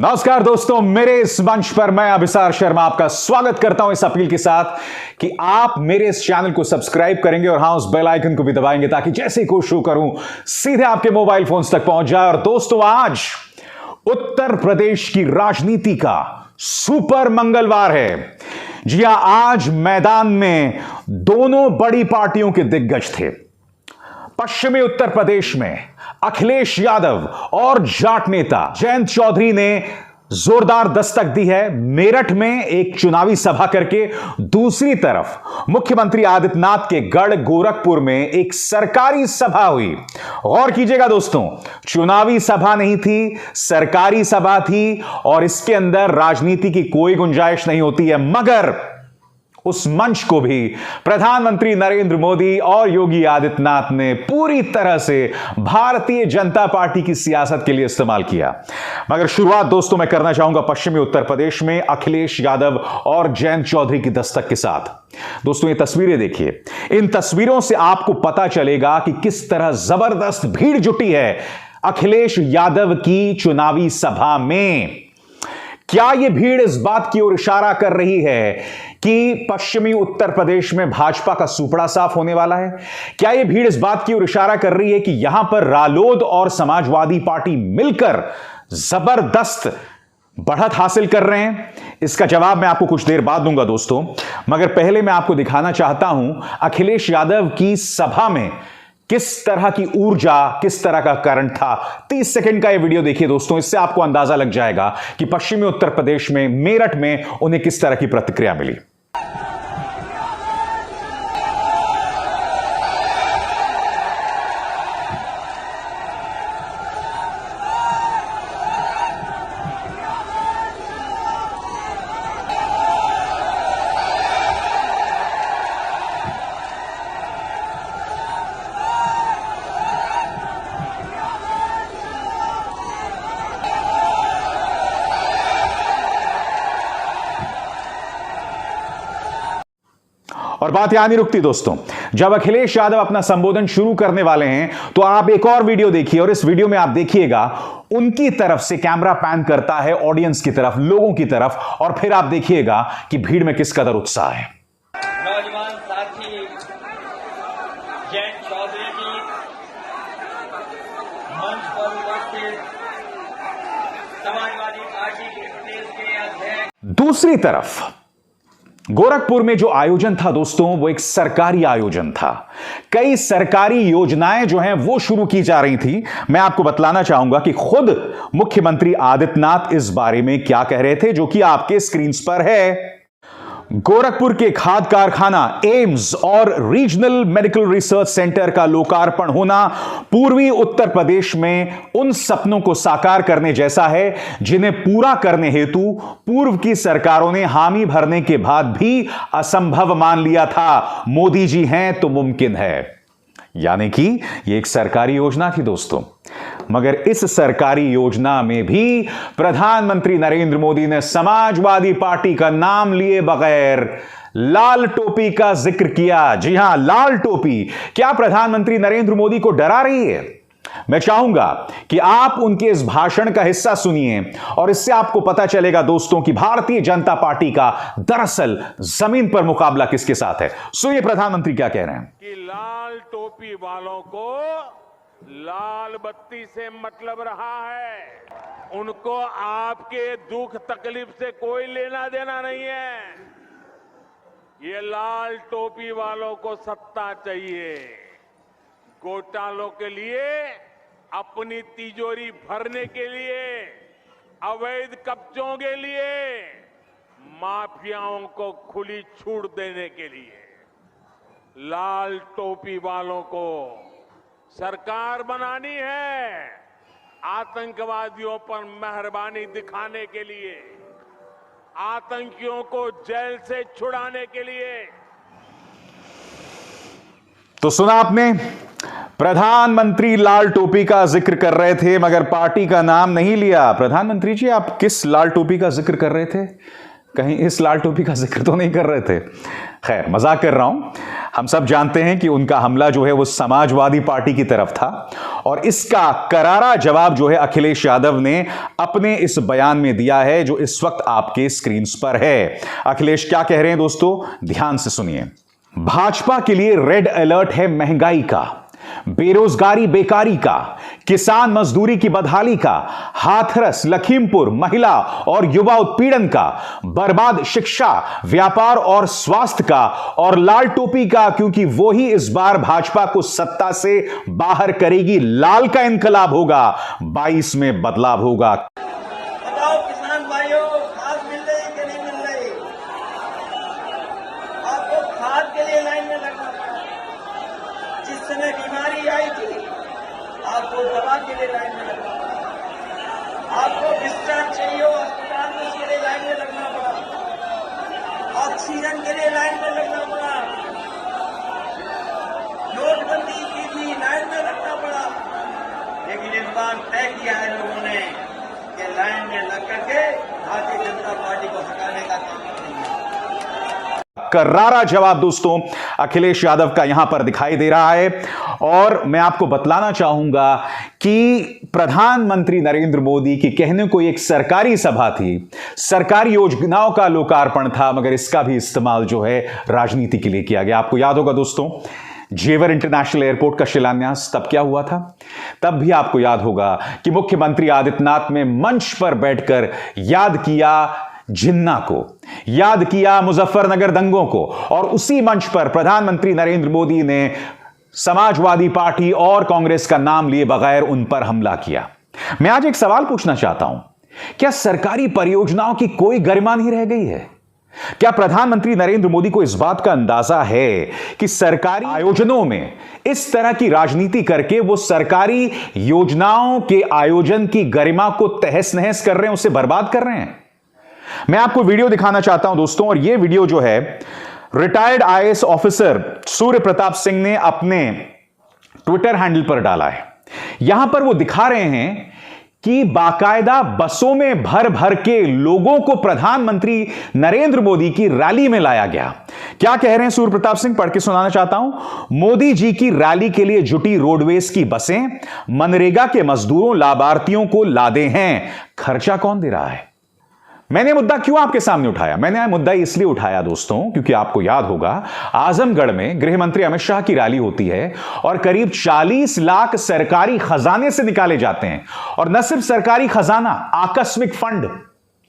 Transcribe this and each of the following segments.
नमस्कार दोस्तों, मेरे इस मंच पर मैं अभिसार शर्मा आपका स्वागत करता हूं इस अपील के साथ कि आप मेरे इस चैनल को सब्सक्राइब करेंगे और हां, उस बेल आइकन को भी दबाएंगे ताकि जैसे ही कोई शो करूं सीधे आपके मोबाइल फोन्स तक पहुंच जाए। और दोस्तों, आज उत्तर प्रदेश की राजनीति का सुपर मंगलवार है। जी हां, आज मैदान में दोनों बड़ी पार्टियों के दिग्गज थे। पश्चिमी उत्तर प्रदेश में अखिलेश यादव और जाट नेता जयंत चौधरी ने जोरदार दस्तक दी है मेरठ में एक चुनावी सभा करके। दूसरी तरफ मुख्यमंत्री आदित्यनाथ के गढ़ गोरखपुर में एक सरकारी सभा हुई। गौर कीजिएगा दोस्तों, चुनावी सभा नहीं थी, सरकारी सभा थी और इसके अंदर राजनीति की कोई गुंजाइश नहीं होती है। मगर उस मंच को भी प्रधानमंत्री नरेंद्र मोदी और योगी आदित्यनाथ ने पूरी तरह से भारतीय जनता पार्टी की सियासत के लिए इस्तेमाल किया। मगर शुरुआत दोस्तों मैं करना चाहूंगा पश्चिमी उत्तर प्रदेश में अखिलेश यादव और जयंत चौधरी की दस्तक के साथ। दोस्तों, ये तस्वीरें देखिए। इन तस्वीरों से आपको पता चलेगा कि किस तरह जबरदस्त भीड़ जुटी है अखिलेश यादव की चुनावी सभा में। क्या यह भीड़ इस बात की ओर इशारा कर रही है कि पश्चिमी उत्तर प्रदेश में भाजपा का सुपड़ा साफ होने वाला है? क्या यह भीड़ इस बात की ओर इशारा कर रही है कि यहां पर रालोद और समाजवादी पार्टी मिलकर जबरदस्त बढ़त हासिल कर रहे हैं? इसका जवाब मैं आपको कुछ देर बाद दूंगा दोस्तों। मगर पहले मैं आपको दिखाना चाहता हूं अखिलेश यादव की सभा में किस तरह की ऊर्जा, किस तरह का करंट था। 30 सेकंड का यह वीडियो देखिए दोस्तों, इससे आपको अंदाजा लग जाएगा कि पश्चिमी उत्तर प्रदेश में मेरठ में उन्हें किस तरह की प्रतिक्रिया मिली। और बात यहां नहीं रुकती दोस्तों। जब अखिलेश यादव अपना संबोधन शुरू करने वाले हैं तो आप एक और वीडियो देखिए और इस वीडियो में आप देखिएगा उनकी तरफ से कैमरा पैन करता है ऑडियंस की तरफ, लोगों की तरफ, और फिर आप देखिएगा कि भीड़ में किस कदर उत्साह है। नौजवान साथी जयंत चौधरी जी मंच पर उपस्थित समाजवादी पार्टी के प्रदेश के अध्यक्ष। दूसरी तरफ गोरखपुर में जो आयोजन था दोस्तों, वो एक सरकारी आयोजन था। कई सरकारी योजनाएं जो हैं वो शुरू की जा रही थी। मैं आपको बतलाना चाहूंगा कि खुद मुख्यमंत्री आदित्यनाथ इस बारे में क्या कह रहे थे, जो कि आपके स्क्रीन पर है। गोरखपुर के खाद कारखाना, एम्स और रीजनल मेडिकल रिसर्च सेंटर का लोकार्पण होना पूर्वी उत्तर प्रदेश में उन सपनों को साकार करने जैसा है जिन्हें पूरा करने हेतु पूर्व की सरकारों ने हामी भरने के बाद भी असंभव मान लिया था। मोदी जी हैं तो मुमकिन है। यानी कि यह एक सरकारी योजना थी दोस्तों। मगर इस सरकारी योजना में भी प्रधानमंत्री नरेंद्र मोदी ने समाजवादी पार्टी का नाम लिए बगैर लाल टोपी का जिक्र किया। जी हां, लाल टोपी। क्या प्रधानमंत्री नरेंद्र मोदी को डरा रही है? मैं चाहूंगा कि आप उनके इस भाषण का हिस्सा सुनिए और इससे आपको पता चलेगा दोस्तों कि भारतीय जनता पार्टी का दरअसल जमीन पर मुकाबला किसके साथ है। सुनिए प्रधानमंत्री क्या कह रहे हैं। कि लाल टोपी वालों को लाल बत्ती से मतलब रहा है। उनको आपके दुख तकलीफ से कोई लेना देना नहीं है। ये लाल टोपी वालों को सत्ता चाहिए। घोटालों के लिए, अपनी तिजोरी भरने के लिए, अवैध कब्जों के लिए, माफियाओं को खुली छूट देने के लिए। लाल टोपी वालों को सरकार बनानी है आतंकवादियों पर मेहरबानी दिखाने के लिए, आतंकियों को जेल से छुड़ाने के लिए। तो सुना आपने, प्रधानमंत्री लाल टोपी का जिक्र कर रहे थे मगर पार्टी का नाम नहीं लिया। प्रधानमंत्री जी, आप किस लाल टोपी का जिक्र कर रहे थे? कहीं इस लाल टोपी का जिक्र तो नहीं कर रहे थे? खैर, मजाक कर रहा हूं। हम सब जानते हैं कि उनका हमला जो है वो समाजवादी पार्टी की तरफ था और इसका करारा जवाब जो है अखिलेश यादव ने अपने इस बयान में दिया है जो इस वक्त आपके स्क्रीन पर है। अखिलेश क्या कह रहे हैं दोस्तों, ध्यान से सुनिए। भाजपा के लिए रेड अलर्ट है महंगाई का, बेरोजगारी बेकारी का, किसान मजदूरी की बदहाली का, हाथरस लखीमपुर महिला और युवा उत्पीड़न का, बर्बाद शिक्षा, व्यापार और स्वास्थ्य का और लाल टोपी का, क्योंकि वो ही इस बार भाजपा को सत्ता से बाहर करेगी। लाल का इनकलाब होगा, 22 में बदलाव होगा। बताओ किसान भाइयों, खाद मिल रही कि नहीं मिल रही? आपको खाद के लिए लाइन में लगना पड़ा। जिस समय बीमारी आई थी आपको दवा के लिए लाइन में लगना पड़ा। आपको डिस्चार्ज चाहिए हो अस्पताल में, उसके लिए लाइन में लगना पड़ा। ऑक्सीजन के लिए लाइन में लगना पड़ा। नोटबंदी की भी लाइन में लगना पड़ा। लेकिन इस बार तय किया है लोगों ने कि लाइन में लग करके भारतीय जनता पार्टी को हटाने का काम करेंगे। करारा जवाब दोस्तों अखिलेश यादव का यहां पर दिखाई दे रहा है। और मैं आपको बतलाना चाहूंगा कि प्रधानमंत्री नरेंद्र मोदी की कहने को एक सरकारी सभा थी, सरकारी योजनाओं का लोकार्पण था, मगर इसका भी इस्तेमाल जो है राजनीति के लिए किया गया। आपको याद होगा दोस्तों, जेवर इंटरनेशनल एयरपोर्ट का शिलान्यास तब क्या हुआ था? तब भी आपको याद होगा कि मुख्यमंत्री आदित्यनाथ ने मंच पर बैठकर याद किया जिन्ना को, याद किया मुजफ्फरनगर दंगों को, और उसी मंच पर प्रधानमंत्री नरेंद्र मोदी ने समाजवादी पार्टी और कांग्रेस का नाम लिए बगैर उन पर हमला किया। मैं आज एक सवाल पूछना चाहता हूं, क्या सरकारी परियोजनाओं की कोई गरिमा नहीं रह गई है? क्या प्रधानमंत्री नरेंद्र मोदी को इस बात का अंदाजा है कि सरकारी आयोजनों में इस तरह की राजनीति करके वो सरकारी योजनाओं के आयोजन की गरिमा को तहस नहस कर रहे हैं, उसे बर्बाद कर रहे हैं? मैं आपको वीडियो दिखाना चाहता हूं दोस्तों, और यह वीडियो जो है retired IAS officer Surya Pratap Singh ने अपने ट्विटर हैंडल पर डाला है। यहां पर वो दिखा रहे हैं कि बाकायदा बसों में भर भर के लोगों को प्रधानमंत्री नरेंद्र मोदी की रैली में लाया गया। क्या कह रहे हैं सूर्य प्रताप सिंह, पढ़ के सुनाना चाहता हूं। मोदी जी की रैली के लिए जुटी रोडवेज की बसें मनरेगा के मजदूरों लाभार्थियों को लादे हैं, खर्चा कौन दे रहा है? मैंने मुद्दा क्यों आपके सामने उठाया? मैंने मुद्दा इसलिए उठाया दोस्तों क्योंकि आपको याद होगा आजमगढ़ में गृह मंत्री अमित शाह की रैली होती है और करीब 40 लाख सरकारी खजाने से निकाले जाते हैं। और न सिर्फ सरकारी खजाना, आकस्मिक फंड।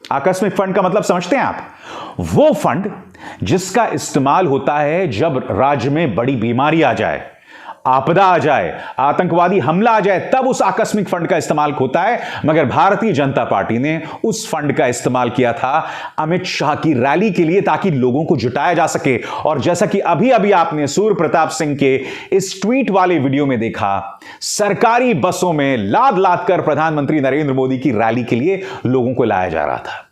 आकस्मिक फंड का मतलब समझते हैं आप? वो फंड जिसका इस्तेमाल होता है जब राज्य में बड़ी बीमारी आ जाए, आपदा आ जाए, आतंकवादी हमला आ जाए, तब उस आकस्मिक फंड का इस्तेमाल होता है। मगर भारतीय जनता पार्टी ने उस फंड का इस्तेमाल किया था अमित शाह की रैली के लिए, ताकि लोगों को जुटाया जा सके। और जैसा कि अभी अभी आपने सूर्य प्रताप सिंह के इस ट्वीट वाले वीडियो में देखा, सरकारी बसों में लाद लाद कर प्रधानमंत्री नरेंद्र मोदी की रैली के लिए लोगों को लाया जा रहा था।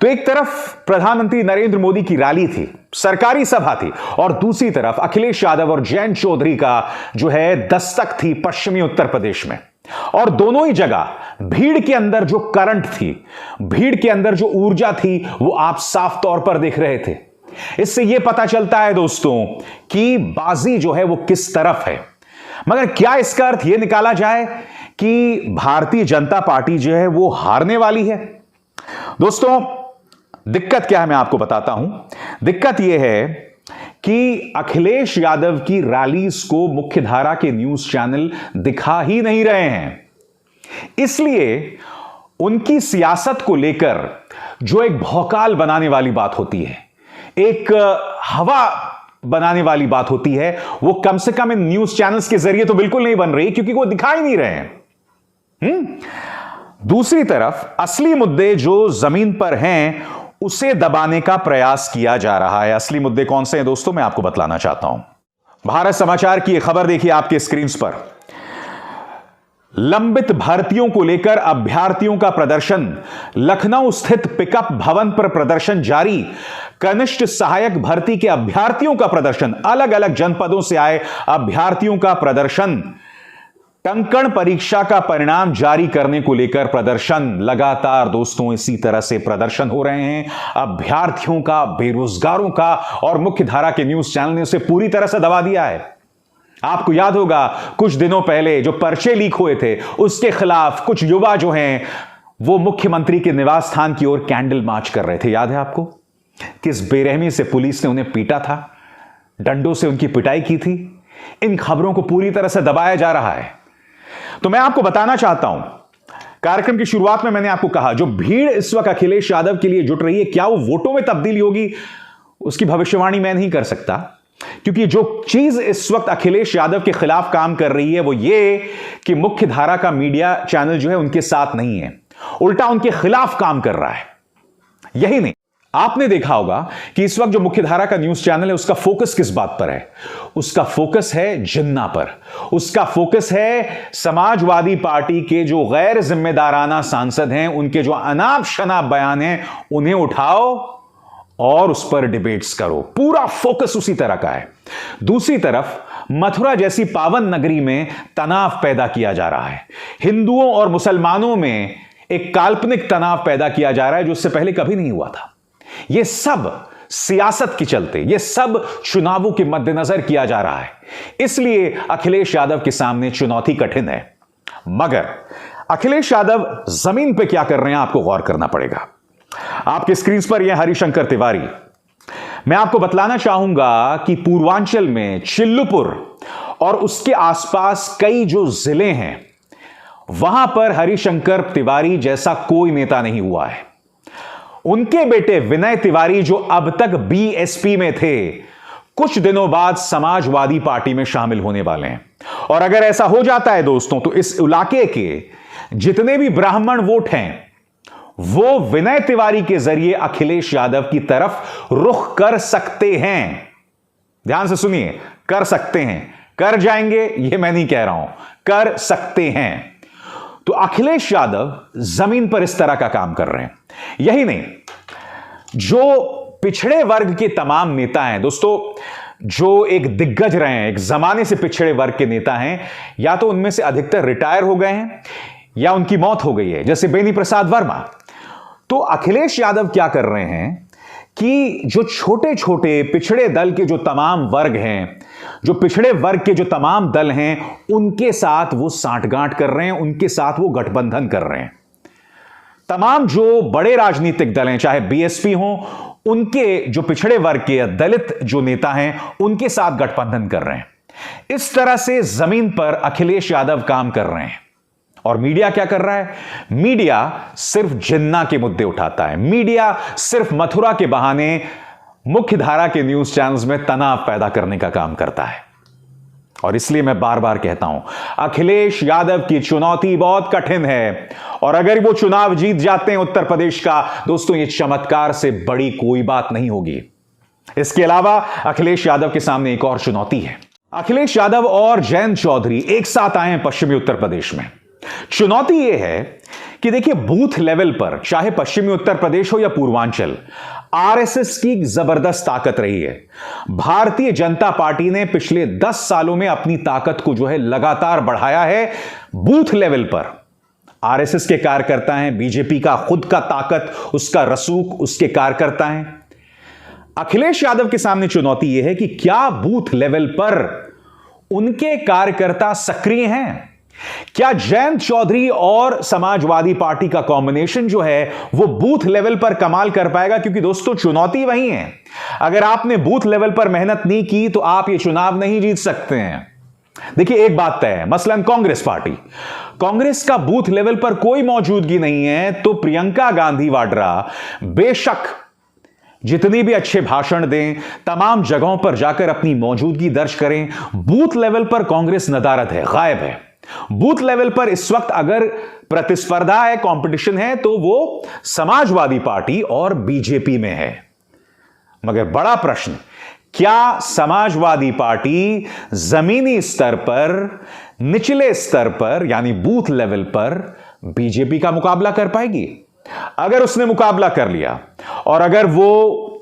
तो एक तरफ प्रधानमंत्री नरेंद्र मोदी की रैली थी, सरकारी सभा थी, और दूसरी तरफ अखिलेश यादव और जयंत चौधरी का जो है दस्तक थी पश्चिमी उत्तर प्रदेश में। और दोनों ही जगह भीड़ के अंदर जो करंट थी, भीड़ के अंदर जो ऊर्जा थी, वो आप साफ तौर पर देख रहे थे। इससे यह पता चलता है दोस्तों कि बाजी जो है वो किस तरफ है। मगर क्या इसका अर्थ यह निकाला जाए कि भारतीय जनता पार्टी जो है वो हारने वाली है? दोस्तों दिक्कत क्या है मैं आपको बताता हूं। दिक्कत यह है कि अखिलेश यादव की रैलीज को मुख्यधारा के न्यूज चैनल दिखा ही नहीं रहे हैं। इसलिए उनकी सियासत को लेकर जो एक भौकाल बनाने वाली बात होती है, एक हवा बनाने वाली बात होती है, वो कम से कम इन न्यूज चैनल्स के जरिए तो बिल्कुल नहीं बन रही, क्योंकि वो दिखा ही नहीं रहे हैं। दूसरी तरफ असली मुद्दे जो जमीन पर हैं उसे दबाने का प्रयास किया जा रहा है। असली मुद्दे कौन से हैं दोस्तों, मैं आपको बतलाना चाहता हूं। भारत समाचार की यह खबर देखिए आपके स्क्रीन पर। लंबित भर्तियों को लेकर अभ्यर्थियों का प्रदर्शन, लखनऊ स्थित पिकअप भवन पर प्रदर्शन जारी। कनिष्ठ सहायक भर्ती के अभ्यर्थियों का प्रदर्शन, अलग अलग जनपदों से आए अभ्यर्थियों का प्रदर्शन। कंकण परीक्षा का परिणाम जारी करने को लेकर प्रदर्शन लगातार दोस्तों इसी तरह से प्रदर्शन हो रहे हैं। अभ्यर्थियों का, बेरोजगारों का, और मुख्यधारा के न्यूज चैनल ने उसे पूरी तरह से दबा दिया है। आपको याद होगा कुछ दिनों पहले जो पर्चे लीक हुए थे उसके खिलाफ कुछ युवा जो हैं वो मुख्यमंत्री के निवास स्थान की ओर कैंडल मार्च कर रहे थे। याद है आपको किस बेरहमी से पुलिस ने उन्हें पीटा था, डंडों से उनकी पिटाई की थी। इन खबरों को पूरी तरह से दबाया जा रहा है। तो मैं आपको बताना चाहता हूं, कार्यक्रम की शुरुआत में मैंने आपको कहा जो भीड़ इस वक्त अखिलेश यादव के लिए जुट रही है, क्या वो वोटों में तब्दीली होगी उसकी भविष्यवाणी मैं नहीं कर सकता, क्योंकि जो चीज इस वक्त अखिलेश यादव के खिलाफ काम कर रही है वो ये कि मुख्यधारा का मीडिया चैनल जो है उनके साथ नहीं है, उल्टा उनके खिलाफ काम कर रहा है। यही नहीं, आपने देखा होगा कि इस वक्त जो मुख्यधारा का न्यूज चैनल है उसका फोकस किस बात पर है? उसका फोकस है जिन्ना पर। उसका फोकस है समाजवादी पार्टी के जो गैर जिम्मेदाराना सांसद हैं, उनके जो अनाप शनाप बयान हैं उन्हें उठाओ और उस पर डिबेट्स करो। पूरा फोकस उसी तरह का है। दूसरी तरफ मथुरा जैसी पावन नगरी में तनाव पैदा किया जा रहा है। हिंदुओं और मुसलमानों में एक काल्पनिक तनाव पैदा किया जा रहा है जो उससे पहले कभी नहीं हुआ था। यह सब सियासत के चलते, यह सब चुनावों के मद्देनजर किया जा रहा है। इसलिए अखिलेश यादव के सामने चुनौती कठिन है। मगर अखिलेश यादव जमीन पे क्या कर रहे हैं आपको गौर करना पड़ेगा। आपके स्क्रीन पर यह हरिशंकर तिवारी। मैं आपको बतलाना चाहूंगा कि पूर्वांचल में चिल्लुपुर और उसके आसपास कई जो जिले हैं वहां पर हरिशंकर तिवारी जैसा कोई नेता नहीं हुआ है। उनके बेटे विनय तिवारी जो अब तक बीएसपी में थे, कुछ दिनों बाद समाजवादी पार्टी में शामिल होने वाले हैं। और अगर ऐसा हो जाता है दोस्तों तो इस इलाके के जितने भी ब्राह्मण वोट हैं वो विनय तिवारी के जरिए अखिलेश यादव की तरफ रुख कर सकते हैं। ध्यान से सुनिए, कर सकते हैं, कर जाएंगे यह मैं नहीं कह रहा हूं, कर सकते हैं। तो अखिलेश यादव जमीन पर इस तरह का काम कर रहे हैं। यही नहीं, जो पिछड़े वर्ग के तमाम नेता हैं दोस्तों, जो एक दिग्गज रहे हैं, एक जमाने से पिछड़े वर्ग के नेता हैं, या तो उनमें से अधिकतर रिटायर हो गए हैं या उनकी मौत हो गई है, जैसे बेनी प्रसाद वर्मा। तो अखिलेश यादव क्या कर रहे हैं कि जो छोटे छोटे पिछड़े दल के जो तमाम वर्ग हैं, जो पिछड़े वर्ग के जो तमाम दल हैं, उनके साथ वो सांठगांठ कर रहे हैं, उनके साथ वो गठबंधन कर रहे हैं। तमाम जो बड़े राजनीतिक दल हैं, चाहे बीएसपी हो, उनके जो पिछड़े वर्ग के दलित जो नेता हैं उनके साथ गठबंधन कर रहे हैं। इस तरह से जमीन पर अखिलेश यादव काम कर रहे हैं। और मीडिया क्या कर रहा है? मीडिया सिर्फ जिन्ना के मुद्दे उठाता है। मीडिया सिर्फ मथुरा के बहाने मुख्यधारा के न्यूज चैनल्स में तनाव पैदा करने का काम करता है। और इसलिए मैं बार बार कहता हूं, अखिलेश यादव की चुनौती बहुत कठिन है। और अगर वो चुनाव जीत जाते हैं उत्तर प्रदेश का, दोस्तों ये चमत्कार से बड़ी कोई बात नहीं होगी। इसके अलावा अखिलेश यादव के सामने एक और चुनौती है। अखिलेश यादव और जयंत चौधरी एक साथ आए हैं पश्चिमी उत्तर प्रदेश में। चुनौती यह है कि देखिए, बूथ लेवल पर चाहे पश्चिमी उत्तर प्रदेश हो या पूर्वांचल, आरएसएस की जबरदस्त ताकत रही है। भारतीय जनता पार्टी ने पिछले 10 सालों में अपनी ताकत को जो है लगातार बढ़ाया है। बूथ लेवल पर आरएसएस के कार्यकर्ता हैं, बीजेपी का खुद का ताकत, उसका रसूख, उसके कार्यकर्ता हैं। अखिलेश यादव के सामने चुनौती यह है कि क्या बूथ लेवल पर उनके कार्यकर्ता सक्रिय हैं? क्या जयंत चौधरी और समाजवादी पार्टी का कॉम्बिनेशन जो है वो बूथ लेवल पर कमाल कर पाएगा? क्योंकि दोस्तों चुनौती वही है, अगर आपने बूथ लेवल पर मेहनत नहीं की तो आप ये चुनाव नहीं जीत सकते हैं। देखिए एक बात तय है, मसलन कांग्रेस पार्टी, कांग्रेस का बूथ लेवल पर कोई मौजूदगी नहीं है, तो प्रियंका गांधी वाड्रा बेशक जितनी भी अच्छे भाषण दें, तमाम जगहों पर जाकर अपनी मौजूदगी दर्ज करें, बूथ लेवल पर कांग्रेस नदारद है, गायब है। बूथ लेवल पर इस वक्त अगर प्रतिस्पर्धा है, कंपटीशन है, तो वो समाजवादी पार्टी और बीजेपी में है। मगर बड़ा प्रश्न, क्या समाजवादी पार्टी जमीनी स्तर पर, निचले स्तर पर यानी बूथ लेवल पर बीजेपी का मुकाबला कर पाएगी? अगर उसने मुकाबला कर लिया और अगर वो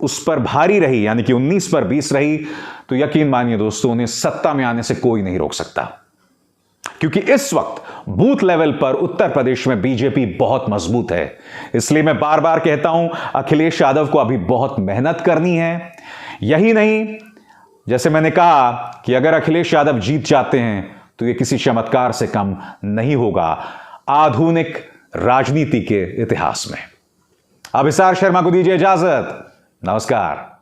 उस पर भारी रही, यानी कि 19 पर 20 रही, तो यकीन मानिए दोस्तों, उन्हें सत्ता में आने से कोई नहीं रोक सकता। क्योंकि इस वक्त बूथ लेवल पर उत्तर प्रदेश में बीजेपी बहुत मजबूत है। इसलिए मैं बार बार कहता हूं, अखिलेश यादव को अभी बहुत मेहनत करनी है। यही नहीं, जैसे मैंने कहा कि अगर अखिलेश यादव जीत जाते हैं तो यह किसी चमत्कार से कम नहीं होगा आधुनिक राजनीति के इतिहास में। अब हिसार शर्मा को दीजिए इजाजत। नमस्कार।